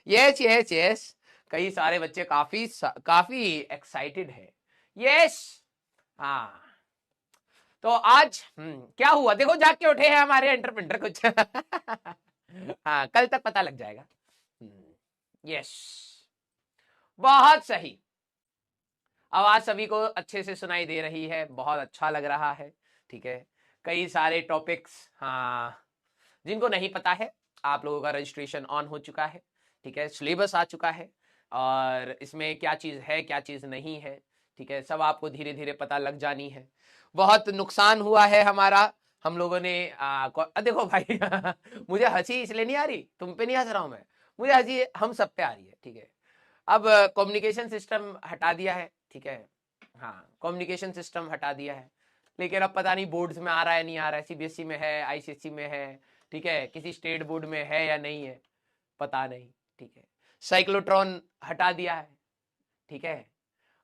Yes yes yes, कई सारे बच्चे काफी काफी एक्साइटेड है। यस। हाँ, तो आज क्या हुआ, देखो जाग के उठे हैं हमारे एंटरप्रेन्योर कुछ। हाँ, कल तक पता लग जाएगा। यस, बहुत सही। आवाज सभी को अच्छे से सुनाई दे रही है, बहुत अच्छा लग रहा है। ठीक है, कई सारे टॉपिक्स, हाँ, जिनको नहीं पता है, आप लोगों का रजिस्ट्रेशन ऑन हो चुका है। ठीक है, सिलेबस आ चुका है और इसमें क्या चीज़ है क्या चीज़ नहीं है, ठीक है, सब आपको धीरे धीरे पता लग जानी है। बहुत नुकसान हुआ है हमारा, हम लोगों ने देखो भाई, मुझे हंसी इसलिए नहीं आ रही, तुम पे नहीं हंस रहा हूं मैं, मुझे हंसी हम सब पे आ रही है। ठीक है, अब कम्युनिकेशन सिस्टम हटा दिया है। ठीक है, हाँ, कम्युनिकेशन सिस्टम हटा दिया है, लेकिन अब पता नहीं बोर्ड्स में आ रहा है नहीं आ रहा है, सीबीएसई में है, आईसीएसई में है, ठीक है, किसी स्टेट बोर्ड में है या नहीं है, पता नहीं। ठीक है, साइक्लोट्रॉन हटा दिया है। ठीक है,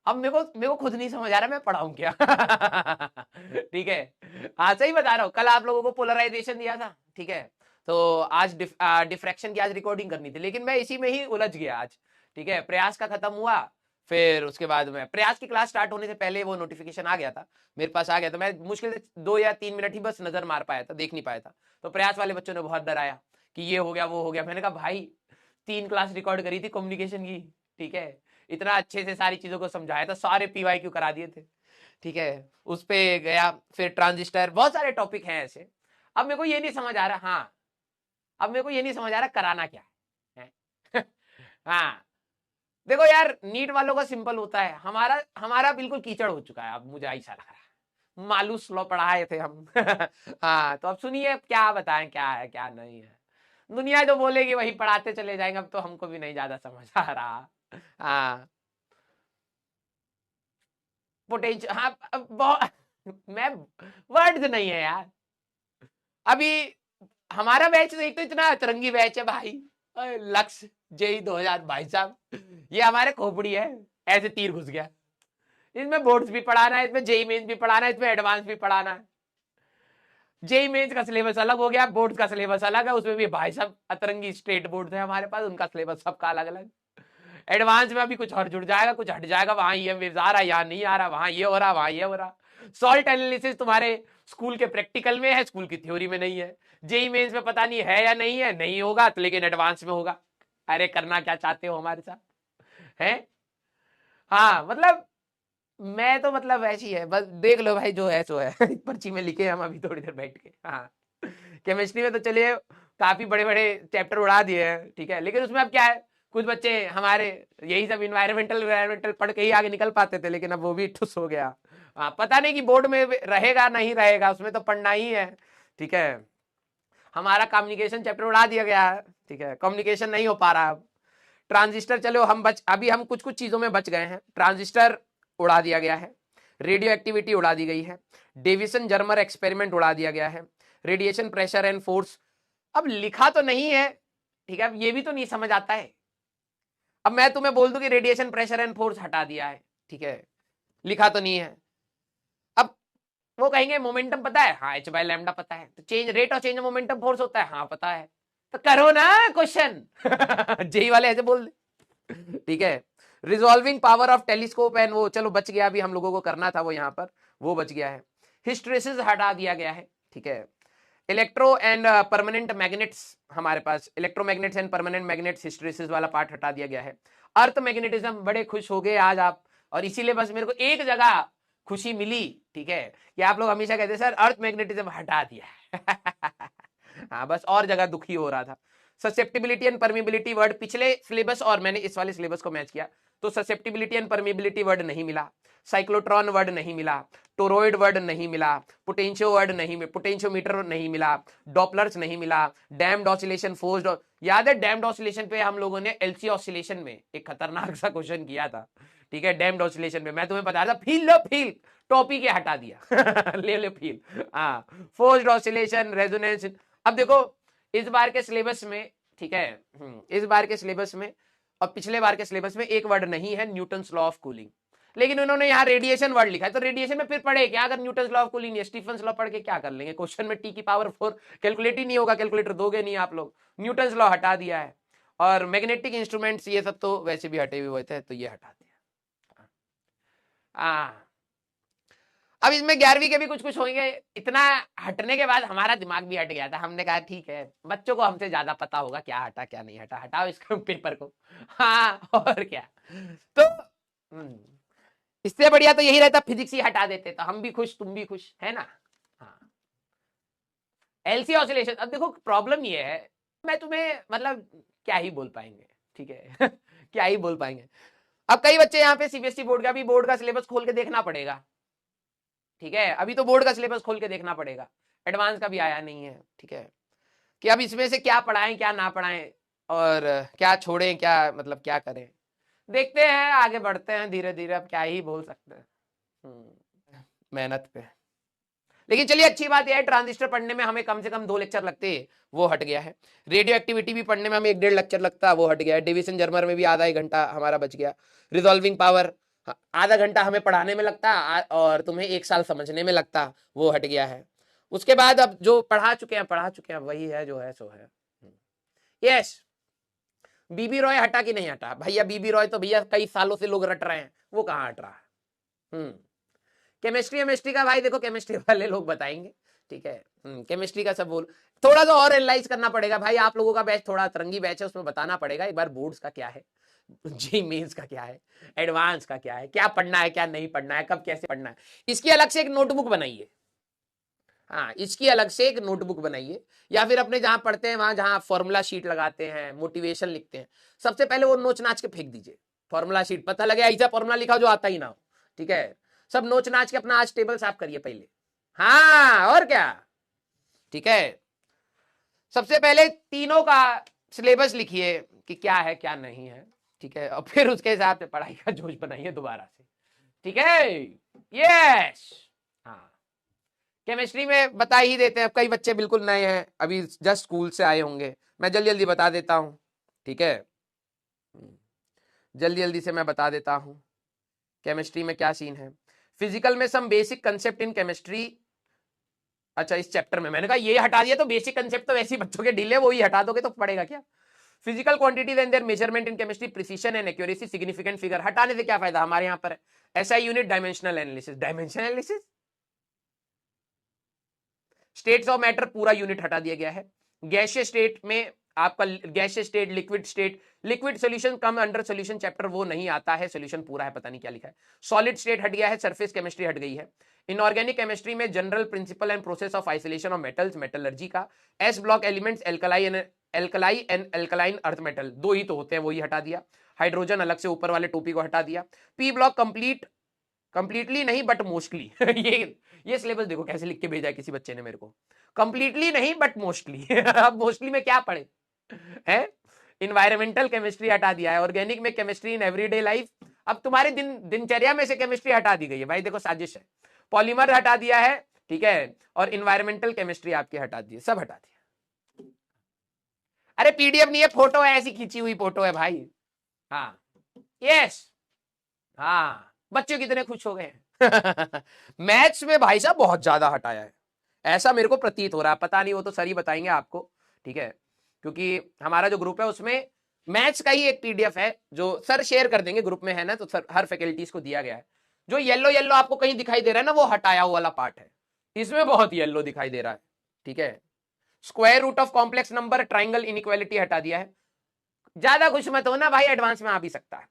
अब मेरे को खुद नहीं समझ आ रहा मैं पढ़ाऊं क्या। ठीक है, हाँ सही बता रहा हूँ, कल आप लोगों को पोलराइजेशन दिया था। ठीक है, तो आज डिफ्रैक्शन की आज रिकॉर्डिंग करनी थी, लेकिन मैं इसी में ही उलझ गया आज। ठीक है, प्रयास का खत्म हुआ, फिर उसके बाद में प्रयास की क्लास स्टार्ट होने से पहले वो नोटिफिकेशन आ गया था, मेरे पास आ गया था, मैं मुश्किल से 2 या 3 मिनट ही बस नजर मार पाया था, देख नहीं पाया था। तो प्रयास वाले बच्चों ने बहुत डराया कि ये हो गया वो हो गया, मैंने कहा भाई 3 क्लास रिकॉर्ड करी थी कम्युनिकेशन की। ठीक है, इतना अच्छे से सारी चीजों को समझाया था, सारे पीवाईक्यू करा दिए थे। ठीक है, उस पे गया, फिर ट्रांजिस्टर, बहुत सारे टॉपिक हैं ऐसे। अब मेरे को ये नहीं समझ आ रहा, हाँ, अब मेरे को ये नहीं समझ आ रहा कराना क्या है। हाँ, देखो यार, नीट वालों का सिंपल होता है, हमारा हमारा बिल्कुल कीचड़ हो चुका है, अब मुझे ऐसा लग रहा है, मालूस लॉ पढ़ाए थे हम। हाँ, तो अब सुनिए क्या बताएं, क्या है क्या नहीं है, दुनिया जो बोलेगी वही पढ़ाते चले जाएंगे, अब तो हमको भी नहीं ज्यादा समझ आ रहा। हाँ, पोटेंशियल, हाँ, मैं, वर्ड्स नहीं है यार अभी। हमारा बैच तो एक तो इतना अतरंगी बैच है भाई, लक्ष्य जेई 2022 साहब, ये हमारे खोपड़ी है, ऐसे तीर घुस गया। इसमें बोर्ड्स भी पढ़ाना है, इसमें जेई मेंस भी पढ़ाना है, इसमें एडवांस भी पढ़ाना है। जेई मेंस का सिलेबस अलग हो गया, बोर्ड का सिलेबस अलग है, उसमें भी भाई साहब अतरंगी स्टेट बोर्ड है हमारे पास, उनका सिलेबस सबका अलग अलग। एडवांस में अभी कुछ और जुड़ जाएगा, कुछ हट जाएगा, वहां ये वेव्स आ रहा है, यहाँ नहीं आ रहा, वहां ये हो रहा, वहां ये हो रहा। सॉल्ट एनालिसिस तुम्हारे स्कूल के प्रैक्टिकल में है, स्कूल की थ्योरी में नहीं है। जेई मेंस में पता नहीं है या नहीं है, नहीं होगा तो, लेकिन एडवांस में होगा। अरे करना क्या चाहते हो हमारे साथ है। हाँ मतलब, मैं तो मतलब ऐसी है, बस देख लो भाई, जो है सो है। पर्ची में लिखे हम अभी थोड़ी देर बैठ के। हाँ, केमिस्ट्री में तो चलिए काफी बड़े बड़े चैप्टर उड़ा दिए हैं, ठीक है, लेकिन उसमें अब क्या है, कुछ बच्चे हमारे यही सब इन्वायरमेंटल पढ़ के ही आगे निकल पाते थे, लेकिन अब वो भी ठुस हो गया। हाँ, पता नहीं कि बोर्ड में रहेगा नहीं रहेगा, उसमें तो पढ़ना ही है। ठीक है, हमारा कम्युनिकेशन चैप्टर उड़ा दिया गया है। ठीक है, कम्युनिकेशन नहीं हो पा रहा अब। ट्रांजिस्टर, चलो हम अभी हम कुछ कुछ चीजों में बच गए हैं। ट्रांजिस्टर उड़ा दिया गया है, रेडियो एक्टिविटी उड़ा दी गई है, डेविसन जर्मर एक्सपेरिमेंट उड़ा दिया गया है, रेडिएशन प्रेशर एंड फोर्स, अब लिखा तो नहीं है। ठीक है, अब ये भी तो नहीं समझ आता है। अब मैं तुम्हें बोल दूं कि रेडिएशन प्रेशर एंड फोर्स हटा दिया है, ठीक है, लिखा तो नहीं है। अब वो कहेंगे मोमेंटम पता है, हाँ, h बाय लैम्डा पता है, तो चेंज रेट और चेंज मोमेंटम फोर्स होता है, हाँ पता है, तो करो ना क्वेश्चन। जेई वाले ऐसे बोल दे। ठीक है, resolving power of telescope and वो चलो बच गया, अभी हम लोगों को करना था वो, यहाँ पर वो बच गया है। हिस्ट्रेसिस हटा दिया गया है। ठीक है, इलेक्ट्रो एंड परमानेंट मैग्नेट्स, हमारे पास electromagnets and permanent magnets hysteresis वाला पार्ट हटा दिया गया है। अर्थ मैग्नेटिज्म, बड़े खुश हो गए आज आप, और इसीलिए बस मेरे को एक जगह खुशी मिली, ठीक है, कि आप लोग हमेशा कहते सर अर्थ मैग्नेटिज्म हटा दिया। हाँ, बस और जगह दुखी हो रहा था। ससेप्टिबिलिटी एंड परमिबिलिटी वर्ड पिछले सिलेबस और मैंने इस वाले सिलेबस को मैच किया, तो ससेप्टिबिलिटी एंड परमिबिलिटी वर्ड नहीं मिला, साइक्लोट्रॉन वर्ड नहीं मिला, टोरॉइड वर्ड नहीं मिला, पोटेंशियो वर्ड नहीं मिला, पोटेंशियोमीटर नहीं मिला, डॉपलर्स नहीं मिला, डैम्ड ऑसिलेशन, फोर्स्ड, याद है डैम्ड ऑसिलेशन पे हम लोगों ने एलसी ऑसिलेशन में एक खतरनाक सा क्वेश्चन किया था। ठीक है, डैम्ड ऑसिलेशन में मैं तुम्हें बता था, फील लो फील, टॉपिक हटा दिया। ले लो फील। हाँ, फोर्स्ड ऑसिलेशन, रेजोनेंस। अब देखो इस बार के सिलेबस में, ठीक है, इस बार के सिलेबस में और पिछले बार के सिलेबस में एक वर्ड नहीं है, न्यूटन्स लॉ ऑफ कूलिंग, लेकिन उन्होंने यहाँ रेडिएशन वर्ड लिखा है, तो रेडिएशन में फिर पढ़े क्या, अगर Newton's law of cooling, Stefan's law पढ़ के क्या कर लेंगे, क्वेश्चन में टी की पावर 4 कैलकुलेट ही नहीं होगा, कैलकुलेटर दोगे नहीं आप लोग, न्यूटन्स लॉ हटा दिया है। और मैग्नेटिक इंस्ट्रूमेंट्स ये सब तो वैसे भी हटे हुए थे, तो ये हटा दिया। हाँ, अब इसमें 11वीं के भी कुछ कुछ होंगे। इतना हटने के बाद हमारा दिमाग भी हट गया था, हमने कहा ठीक है, बच्चों को हमसे ज्यादा पता होगा क्या हटा क्या नहीं हटा, हटाओ इसको पेपर को। हाँ, और क्या। तो इससे बढ़िया तो यही रहता, फिजिक्स ही हटा देते तो हम भी खुश तुम भी खुश, है ना। हाँ, एलसी ऑसिलेशन। अब देखो प्रॉब्लम ये है, मैं तुम्हें मतलब क्या ही बोल पाएंगे, ठीक है। क्या ही बोल पाएंगे। अब कई बच्चे यहाँ पे सीबीएसई बोर्ड का भी, बोर्ड का सिलेबस खोल के देखना पड़ेगा, ठीक है। अभी तो बोर्ड का सिलेबस खोल के देखना पड़ेगा, एडवांस का भी आया नहीं है, ठीक है, कि अब इसमें से क्या पढ़ाएं क्या ना पढ़ाएं, और क्या छोड़ें क्या मतलब क्या करें। देखते हैं, आगे बढ़ते हैं धीरे धीरे, अब क्या ही बोल सकते हैं मेहनत पे। लेकिन चलिए अच्छी बात यह है, ट्रांजिस्टर पढ़ने में हमें कम से कम 2 लेक्चर लगते हैं, वो हट गया है। रेडियो एक्टिविटी भी पढ़ने में हमें 1-1.5 लेक्चर लगता, वो हट गया है। डिविजन जर्मर में भी आधा 1 घंटा हमारा बच गया। रिजॉल्विंग पावर आधा घंटा हमें पढ़ाने में लगता और तुम्हें 1 साल समझने में लगता, वो हट गया है। उसके बाद अब जो पढ़ा चुके हैं वही है जो है सो है। यस, बीबी रॉय हटा कि नहीं हटा भैया? बीबी रॉय तो भैया कई सालों से लोग रट रहे हैं, वो कहाँ हट रहा है। केमिस्ट्री का भाई देखो, केमिस्ट्री वाले लोग बताएंगे, ठीक है। केमिस्ट्री का सब बोल, थोड़ा सा और एनालाइज करना पड़ेगा भाई। आप लोगों का बैच थोड़ा तरंगी बैच है, उसमें बताना पड़ेगा एक बार बोर्ड्स का क्या है, जी मेंस का क्या है, एडवांस का क्या है, क्या पढ़ना है क्या नहीं पढ़ना है, कब कैसे पढ़ना है। इसकी अलग से एक नोटबुक बनाइए। हाँ, इसकी अलग से एक नोटबुक बनाइए, या फिर अपने जहां पढ़ते हैं वहां, जहां फॉर्मूला शीट लगाते हैं, मोटिवेशन लिखते हैं, सबसे पहले वो नोच नाच के फेंक दीजिए। फॉर्मूला शीट पता लगे ऐसा फॉर्मूला लिखा जो आता ही ना हो, ठीक है। सब नोच नाच के अपना आज टेबल साफ करिए पहले। हाँ, और क्या, ठीक है। सबसे पहले तीनों का सिलेबस लिखिए कि क्या है क्या नहीं है, ठीक है, और फिर उसके हिसाब से पढ़ाई का जोश बनाइए दोबारा से, ठीक है। यस, हाँ, केमिस्ट्री में बता ही देते हैं। कई बच्चे बिल्कुल नए हैं, अभी जस्ट स्कूल से आए होंगे, मैं जल्दी जल्दी बता देता हूं, ठीक है। जल्दी जल्दी से मैं बता देता हूं केमिस्ट्री में क्या सीन है। फिजिकल में some basic concept in chemistry. अच्छा, इस चैप्टर में मैंने कहा ये हटा दिया तो बेसिक कंसेप्ट तो वैसे ही बच्चों के ढीले, वो ही हटा दोगे तो पड़ेगा क्या। Physical quantities and there measurement in chemistry, precision and accuracy, significant figure. हटाने से क्या फायदा, हमारे यहाँ पर SI unit dimensional analysis. Dimensional analysis, states of matter पूरा यूनिट हटा दिया गया है। गैसियस स्टेट में आपका gaseous state, liquid state, liquid solution come under solution chapter, वो नहीं आता है, सॉल्यूशन पूरा है, पता नहीं क्या लिखा है। सॉलिड स्टेट हट गया है, सरफेस केमिस्ट्री हट गई है। इनऑर्गेनिक केमिस्ट्री में general principle and process of isolation of metals, metallurgy का। S block elements, alkali and alkaline earth metal, 2 ही तो होते हैं, वो ही हटा दिया। हाइड्रोजन अलग से ऊपर वाले टोपी को हटा दिया। पी ब्लॉक कंप्लीटली नहीं बट मोस्टली। ये सिलेबस देखो कैसे लिख के भेजा है किसी बच्चे ने मेरे को, कंप्लीटली नहीं बट मोस्टली। अब मोस्टली में क्या पढ़े है। इन्वायरमेंटल केमिस्ट्री हटा दिया है। ऑर्गेनिक में केमिस्ट्री इन एवरीडे लाइफ, अब तुम्हारे दिनचर्या में से केमिस्ट्री हटा दी गई है भाई, देखो साजिश है। पॉलीमर हटा दिया है, ठीक है, और इन्वायरमेंटल केमिस्ट्री आपकी हटा दी है, सब हटा दिया। अरे पीडीएफ नहीं है, फोटो है, ऐसी खींची हुई फोटो है भाई। हाँ, यस, हाँ, बच्चे कितने खुश हो गए। मैथ्स में भाई साहब बहुत ज्यादा हटाया है, ऐसा मेरे को प्रतीत हो रहा है, पता नहीं, वो तो सर ही बताएंगे आपको, ठीक है, क्योंकि हमारा जो ग्रुप है उसमें मैथ्स का ही एक पीडीएफ है जो सर शेयर कर देंगे, ग्रुप में है ना, तो सर हर फैकल्टीज को दिया गया है। जो येलो येलो आपको कहीं दिखाई दे रहा है ना, वो हटाया वाला पार्ट है, इसमें बहुत येलो दिखाई दे रहा है, ठीक है। Square root of complex number, triangle inequality हटा दिया है। ज्यादा खुश मत हो ना भाई, एडवांस में आ भी सकता है।